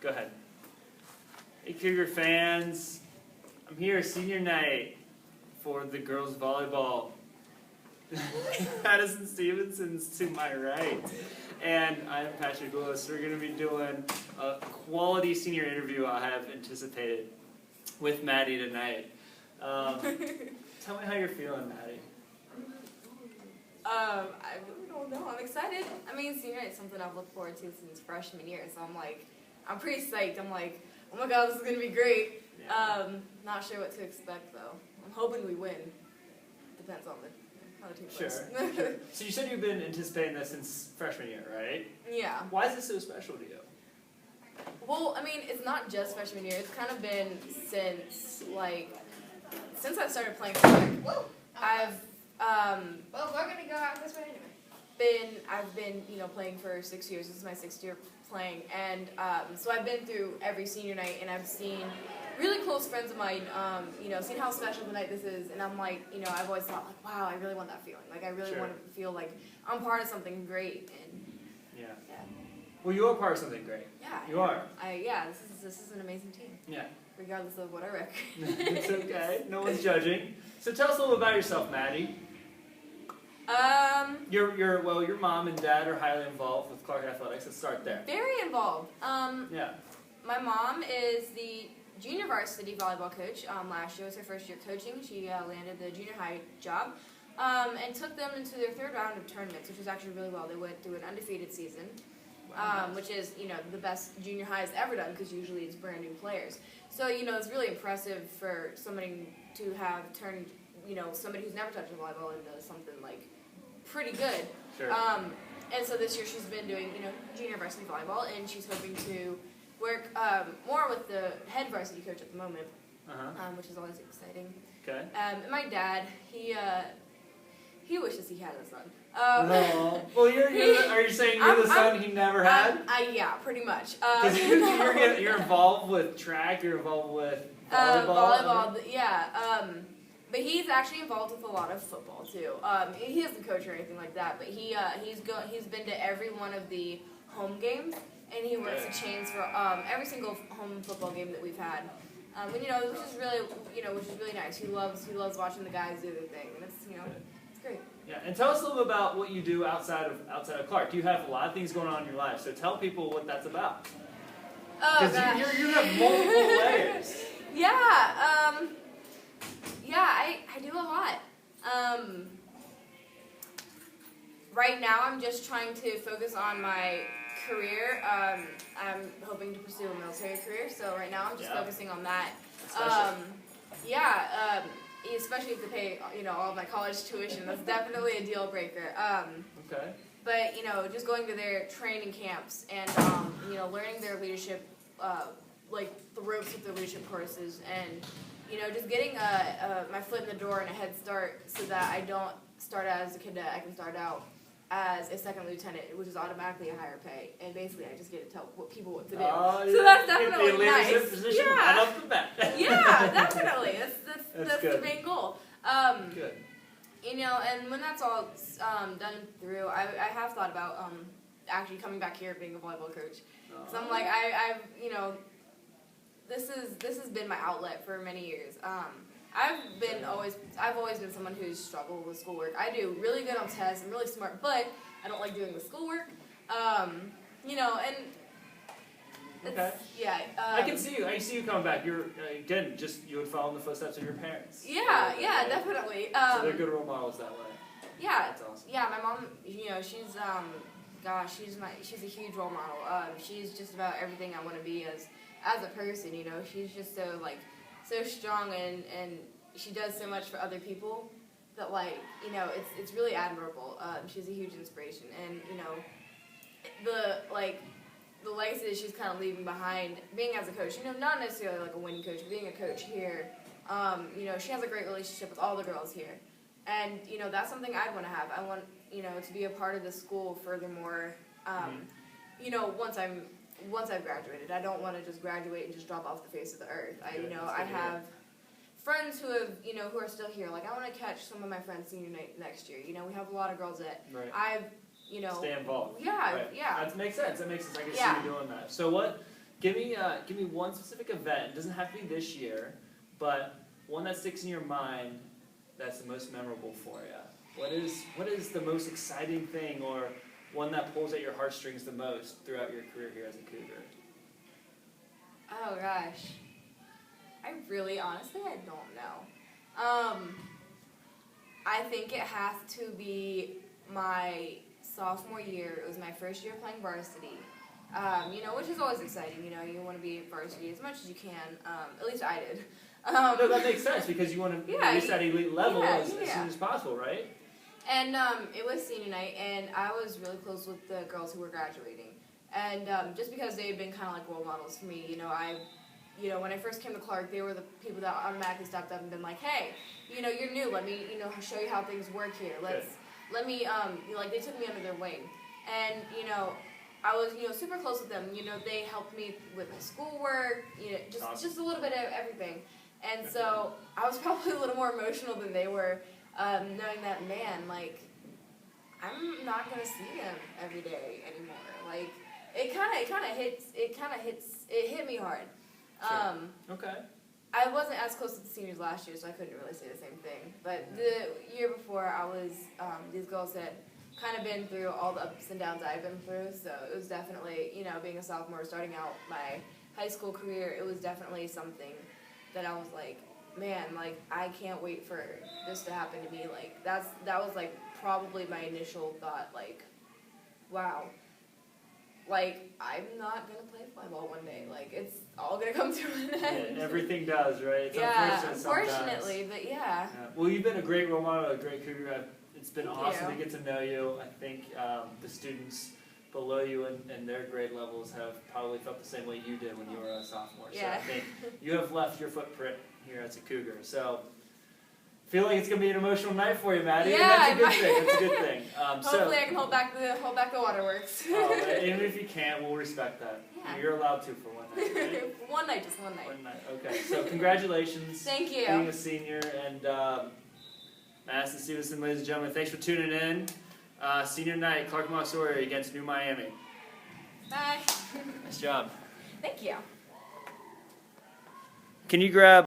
Go ahead. Hey, Cougar fans. I'm here, senior night, for the girls' volleyball. Madison Stephenson's to my right. And I'm Patrick Lewis. We're going to be doing a quality senior interview I have anticipated with Maddie tonight. Tell me how you're feeling, Maddie. I really don't know. I'm excited. I mean, senior night is something I've looked forward to since freshman year, so I'm pretty psyched. I'm like, oh my god, this is going to be great. Yeah. Not sure what to expect, though. I'm hoping we win. Depends on how the team plays. Sure. So you said you've been anticipating this since freshman year, right? Yeah. Why is this so special to you? Well, I mean, it's not just freshman year. It's kind of been since I started playing track. Well, we're gonna go out this way anyway. I've been playing for 6 years. This is my 6th year playing, and so I've been through every senior night, and I've seen really close friends of mine, seen how special the night this is, and I'm like, I've always thought like, wow, I really want that feeling. Like I really want to feel like I'm part of something great, and yeah. Well, you are part of something great. Yeah. You are. This is an amazing team. Yeah. Regardless of what I record. It's okay. No one's judging. So tell us a little about yourself, Maddie. Your mom and dad are highly involved with Clark Athletics. Let's start there. Very involved. Yeah. My mom is the junior varsity volleyball coach. Last year was her first year coaching. She landed the junior high job and took them into their 3rd round of tournaments, which was actually really well. They went through an undefeated season, which is the best junior high has ever done because usually it's brand new players. So it's really impressive for somebody to have turned somebody who's never touched a volleyball into something like pretty good. Sure. And so this year she's been doing junior varsity volleyball, and she's hoping to work more with the head varsity coach at the moment, which is always exciting. Okay. And my dad, he wishes he had a son. No. Well, are you saying you're the son he never had? Yeah, pretty much. Because you're involved with track, you're involved with volleyball. Volleyball, yeah. But he's actually involved with a lot of football too. He doesn't coach or anything like that, but he's been to every one of the home games, and he works the chains for every single home football game that we've had. Which is really nice. He loves watching the guys do their thing, and it's great. Yeah, and tell us a little bit about what you do outside of Clark. You have a lot of things going on in your life, so tell people what that's about. Oh, gosh. Because you have multiple layers. Yeah, I do a lot. Right now I'm just trying to focus on my career. I'm hoping to pursue a military career, so right now I'm just focusing on that. Especially if they pay, all of my college tuition. That's definitely a deal breaker. Okay. But, just going to their training camps and, learning their leadership, the ropes of the leadership courses, and, just getting my foot in the door and a head start so that I don't start out as a cadet. I can start out as a 2nd lieutenant, which is automatically a higher pay, and basically I just get to tell people what to do. So that's definitely nice. Position right off the bat. Yeah, definitely. That's the main goal. Good. And when that's all done through, I have thought about actually coming back here being a volleyball coach. So I'm like, this has been my outlet for many years. I've always been someone who's struggled with schoolwork. I do really good on tests. I'm really smart, but I don't like doing the schoolwork. And okay. Yeah. I can see you. I see you coming back. You're you would follow in the footsteps of your parents. Yeah, definitely. So they're good role models that way. Yeah. That's awesome. Yeah, my mom. She's a huge role model. She's just about everything I want to be as a person. She's just so strong, and she does so much for other people that it's really admirable. She's a huge inspiration, and the legacy that she's kind of leaving behind, being as a coach, not necessarily like a winning coach, but being a coach here, she has a great relationship with all the girls here, and that's something I'd want to have. I want to be a part of the school furthermore. Once I've graduated, I don't want to just graduate and just drop off the face of the earth. I have friends who have, who are still here. Like, I want to catch some of my friends senior night next year. We have a lot of girls that I've, stay involved. Yeah, right. yeah. That makes sense. I can see you doing that. So Give me one specific event. It doesn't have to be this year, but one that sticks in your mind that's the most memorable for you. What is the most exciting thing, or one that pulls at your heartstrings the most throughout your career here as a Cougar? Oh gosh, honestly, I don't know. I think it has to be my sophomore year. It was my first year playing varsity. Which is always exciting. You want to be at varsity as much as you can. At least I did. No, that makes sense because you want to reach that elite level as soon as possible, right? And it was senior night, and I was really close with the girls who were graduating. And just because they had been kind of like role models for me, when I first came to Clark, they were the people that automatically stepped up and been like, hey, you're new. Let me, show you how things work here. Let me, they took me under their wing. And, I was, super close with them. They helped me with my schoolwork, just a little bit of everything. And so I was probably a little more emotional than they were, knowing that, man, like, I'm not going to see them every day anymore. Like, it hit me hard. Sure. Okay. I wasn't as close to the seniors last year, so I couldn't really say the same thing. But the year before, I was, these girls had kind of been through all the ups and downs I've been through, so it was definitely, being a sophomore, starting out my high school career, it was definitely something that I was like, man, like, I can't wait for this to happen to me. Like, that was, like, probably my initial thought, like, wow. Like, I'm not going to play volleyball one day. Like, it's all going to come to an end. Yeah, everything does, right? It's unfortunately, but yeah. Well, you've been a great role model, a great Cougar. It's been awesome to get to know you. I think the students below you and their grade levels have probably felt the same way you did when you were a sophomore. Yeah. So I think you have left your footprint here as a Cougar. So I feel like it's going to be an emotional night for you, Maddie. Yeah, that's a good thing. That's a good thing. Hopefully I can hold back the waterworks. Even if you can't, we'll respect that. Yeah. You're allowed to for one night, right? Just one night. One night. Okay. So congratulations. Thank you. Being a senior, and Madison, Stephenson, ladies and gentlemen, thanks for tuning in. Senior night, Clark Montessori against New Miami. Bye. Nice job. Thank you. Can you grab